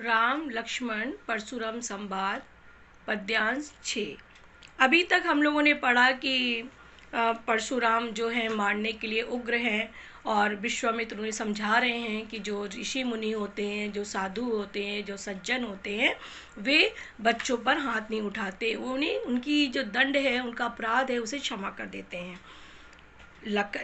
राम लक्ष्मण परशुराम संवाद पद्यांश 6। अभी तक हम लोगों ने पढ़ा कि परशुराम जो हैं मारने के लिए उग्र हैं और विश्वामित्र उन्हें समझा रहे हैं कि जो ऋषि मुनि होते हैं, जो साधु होते हैं, जो सज्जन होते हैं, वे बच्चों पर हाथ नहीं उठाते, उन्हें उनकी जो दंड है, उनका अपराध है, उसे क्षमा कर देते हैं।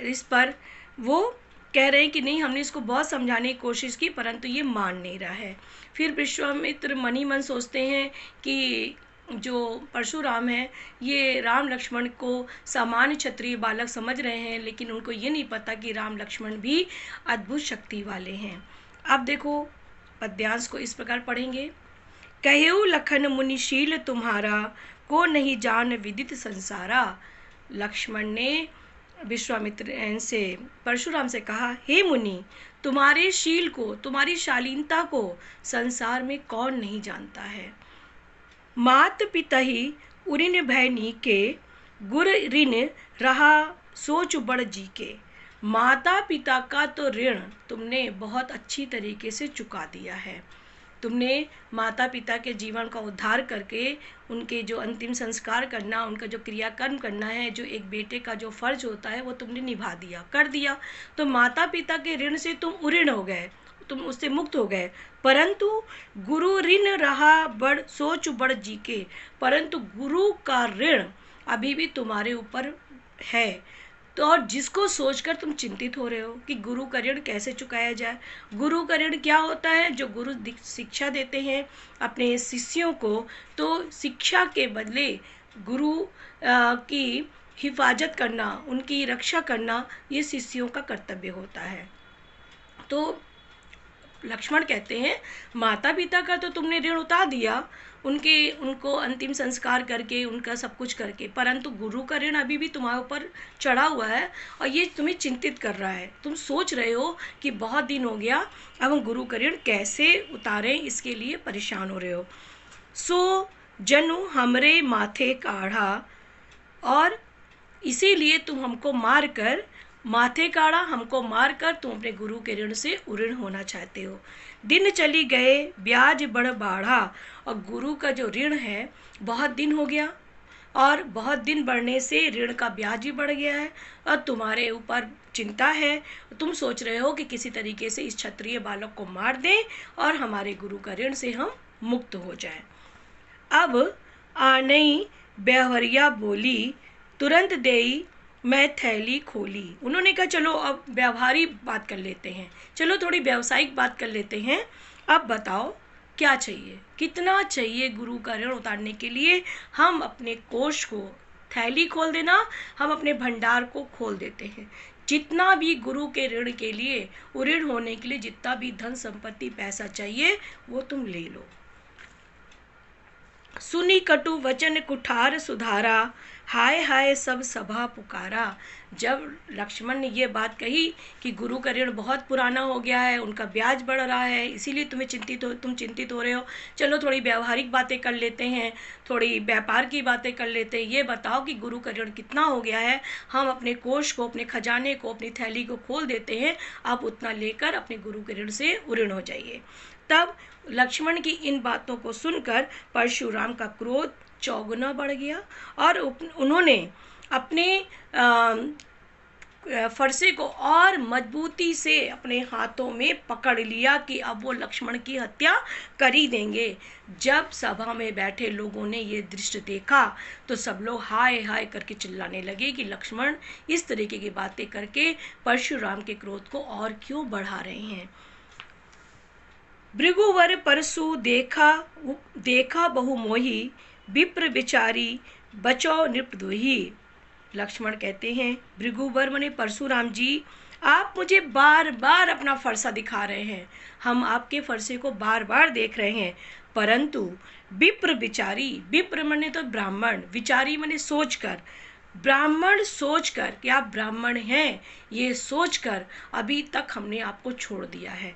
इस पर वो कह रहे हैं कि नहीं, हमने इसको बहुत समझाने की कोशिश की परंतु ये मान नहीं रहा है। फिर विश्वामित्र मन ही मन सोचते हैं कि जो परशुराम है ये राम लक्ष्मण को सामान्य क्षत्रिय बालक समझ रहे हैं, लेकिन उनको ये नहीं पता कि राम लक्ष्मण भी अद्भुत शक्ति वाले हैं। अब देखो पद्यांश को इस प्रकार पढ़ेंगे। कहेऊ लखन मुनिशील तुम्हारा, को नहीं जान विदित संसारा। लक्ष्मण ने विश्वामित्र से परशुराम से कहा, हे मुनि, तुम्हारे शील को, तुम्हारी शालीनता को संसार में कौन नहीं जानता है। मात पिता ही उरिन भैनी के, गुर ऋण रहा सोच बड़ जी के। माता पिता का तो ऋण तुमने बहुत अच्छी तरीके से चुका दिया है। तुमने माता पिता के जीवन का उद्धार करके उनके जो अंतिम संस्कार करना, उनका जो क्रियाकर्म करना है, जो एक बेटे का जो फर्ज होता है, वो तुमने निभा दिया, कर दिया। तो माता पिता के ऋण से तुम उऋण हो गए, तुम उससे मुक्त हो गए। परंतु गुरु ऋण रहा बड़ सोच बड़ जी के, परंतु गुरु का ऋण अभी भी तुम्हारे ऊपर है। तो और जिसको सोचकर तुम चिंतित हो रहे हो कि गुरु का ऋण कैसे चुकाया जाए। गुरु का ऋण क्या होता है? जो गुरु शिक्षा देते हैं अपने शिष्यों को, तो शिक्षा के बदले गुरु की हिफाजत करना, उनकी रक्षा करना, ये शिष्यों का कर्तव्य होता है। तो लक्ष्मण कहते हैं, माता पिता का तो तुमने ऋण उतार दिया, उनको अंतिम संस्कार करके, उनका सब कुछ करके, परंतु गुरु का ऋण अभी भी तुम्हारे ऊपर चढ़ा हुआ है और ये तुम्हें चिंतित कर रहा है। तुम सोच रहे हो कि बहुत दिन हो गया, अब हम गुरु का ऋण कैसे उतारें, इसके लिए परेशान हो रहे हो। सो जनु हमरे माथे काढ़ा, और इसीलिए तुम हमको मार कर, माथे काढ़ा, हमको मार कर तुम अपने गुरु के ऋण से उऋण होना चाहते हो। दिन चली गए ब्याज बढ़ बाढ़ा, और गुरु का जो ऋण है बहुत दिन हो गया, और बहुत दिन बढ़ने से ऋण का ब्याज भी बढ़ गया है, और तुम्हारे ऊपर चिंता है। तुम सोच रहे हो कि किसी तरीके से इस क्षत्रिय बालक को मार दें और हमारे गुरु का ऋण से हम मुक्त हो जाएं। अब आनई ब्याहवरिया बोली, तुरंत देई मैं थैली खोली। उन्होंने कहा चलो अब व्यावहारिक बात कर लेते हैं, चलो थोड़ी व्यावसायिक बात कर लेते हैं। अब बताओ क्या चाहिए, कितना चाहिए गुरु का ऋण उतारने के लिए। हम अपने कोष को, थैली खोल देना, हम अपने भंडार को खोल देते हैं। जितना भी गुरु के ऋण के लिए, उऋण होने के लिए जितना भी धन संपत्ति पैसा चाहिए, वो तुम ले लो। सुनी कटु वचन कुठार सुधारा, हाय हाय सब सभा पुकारा। जब लक्ष्मण ने ये बात कही कि गुरु का ऋण बहुत पुराना हो गया है, उनका ब्याज बढ़ रहा है, इसीलिए तुम चिंतित हो रहे हो, चलो थोड़ी व्यावहारिक बातें कर लेते हैं, थोड़ी व्यापार की बातें कर लेते हैं। ये बताओ कि गुरु का ऋण कितना हो गया है, हम अपने कोष को, अपने खजाने को, अपनी थैली को खोल देते हैं, आप उतना लेकर अपने गुरु के ऋण से उऋण हो जाइए। तब लक्ष्मण की इन बातों को सुनकर परशुराम का क्रोध चौगुना बढ़ गया, और उन्होंने अपने फरसे को और मजबूती से अपने हाथों में पकड़ लिया कि अब वो लक्ष्मण की हत्या कर ही देंगे। जब सभा में बैठे लोगों ने ये दृश्य देखा तो सब लोग हाय हाय करके चिल्लाने लगे कि लक्ष्मण इस तरीके की बातें करके परशुराम के क्रोध को और क्यों बढ़ा रहे हैं। भृगुवर परसु देखा बहु मोही, विप्र विचारी बचो नृपद्रोही। लक्ष्मण कहते हैं, भृगुवर माने परशुराम जी, आप मुझे बार बार अपना फरसा दिखा रहे हैं, हम आपके फरसे को बार बार देख रहे हैं, परंतु विप्र विचारी, विप्र माने तो ब्राह्मण, विचारी माने सोचकर, ब्राह्मण सोचकर कि आप ब्राह्मण हैं, ये सोचकर अभी तक हमने आपको छोड़ दिया है।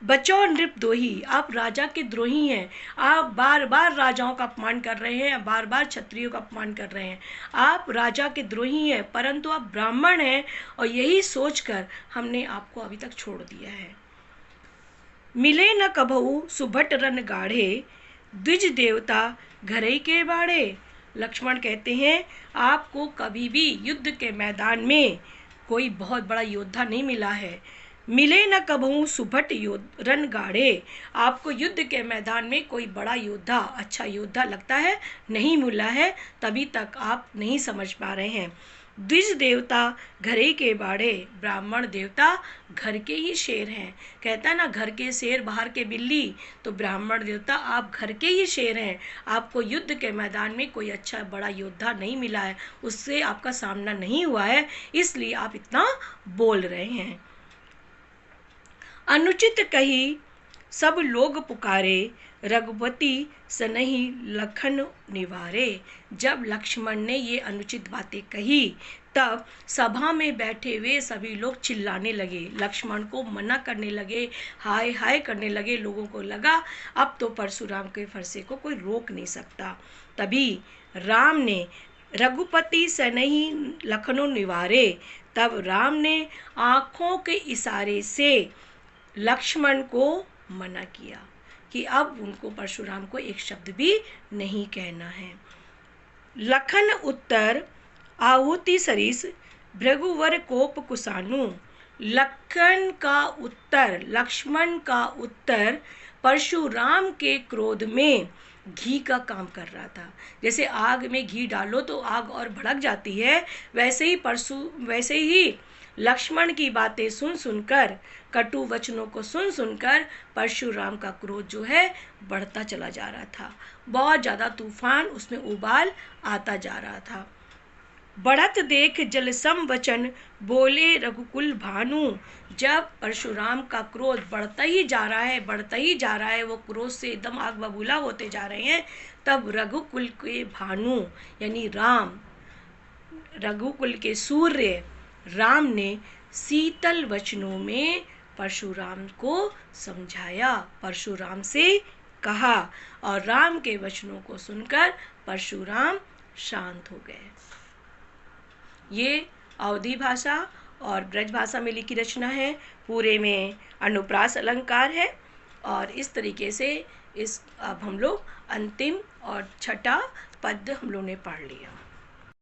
बचो नृपद्रोही, आप राजा के द्रोही हैं, आप बार बार राजाओं का अपमान कर रहे हैं, बार बार क्षत्रियों का अपमान कर रहे हैं, आप राजा के द्रोही हैं, परंतु आप ब्राह्मण हैं, और यही सोचकर हमने आपको अभी तक छोड़ दिया है। मिले न कभऊ सुभट रन गाढ़े, द्विज देवता घरई के बाड़े। लक्ष्मण कहते हैं आपको कभी भी युद्ध के मैदान में कोई बहुत बड़ा योद्धा नहीं मिला है। मिले न कभू सुभट रन गाढ़े, आपको युद्ध के मैदान में कोई बड़ा योद्धा, अच्छा योद्धा लगता है, नहीं मिला है, तभी तक आप नहीं समझ पा रहे हैं। द्विज देवता घरे के बाड़े, ब्राह्मण देवता घर के ही शेर हैं। कहता है ना, घर के शेर बाहर के बिल्ली, तो ब्राह्मण देवता आप घर के ही शेर हैं। आपको युद्ध के मैदान में कोई अच्छा बड़ा योद्धा नहीं मिला है, उससे आपका सामना नहीं हुआ है, इसलिए आप इतना बोल रहे हैं। अनुचित कही सब लोग पुकारे, रघुपति सनहि लखन निवारे। जब लक्ष्मण ने ये अनुचित बातें कही, तब सभा में बैठे हुए सभी लोग चिल्लाने लगे, लक्ष्मण को मना करने लगे, हाय हाय करने लगे। लोगों को लगा अब तो परशुराम के फरसे को कोई रोक नहीं सकता। तभी राम ने रघुपति सनहि लखन निवारे, तब राम ने आँखों के इशारे से लक्ष्मण को मना किया कि अब उनको परशुराम को एक शब्द भी नहीं कहना है। लखन उत्तर आहुति सरिस, भृगुवर कोप कुसानु। लखन का उत्तर, लक्ष्मण का उत्तर परशुराम के क्रोध में घी का काम कर रहा था। जैसे आग में घी डालो तो आग और भड़क जाती है, वैसे ही लक्ष्मण की बातें सुन सुनकर, कटु वचनों को सुन सुनकर परशुराम का क्रोध जो है बढ़ता चला जा रहा था। बहुत ज़्यादा तूफान, उसमें उबाल आता जा रहा था। बढ़त देख जलसम वचन, बोले रघुकुल भानु। जब परशुराम का क्रोध बढ़ता ही जा रहा है, बढ़ता ही जा रहा है, वो क्रोध से एकदम आग बबूला होते जा रहे हैं, तब रघुकुल के भानु यानी राम, रघुकुल के सूर्य राम ने शीतल वचनों में परशुराम को समझाया, परशुराम से कहा, और राम के वचनों को सुनकर परशुराम शांत हो गए। ये अवधी भाषा और ब्रज भाषा में लिखी रचना है। पूरे में अनुप्रास अलंकार है, और इस तरीके से अब हम लोग अंतिम और छठा पद हम लोग ने पढ़ लिया।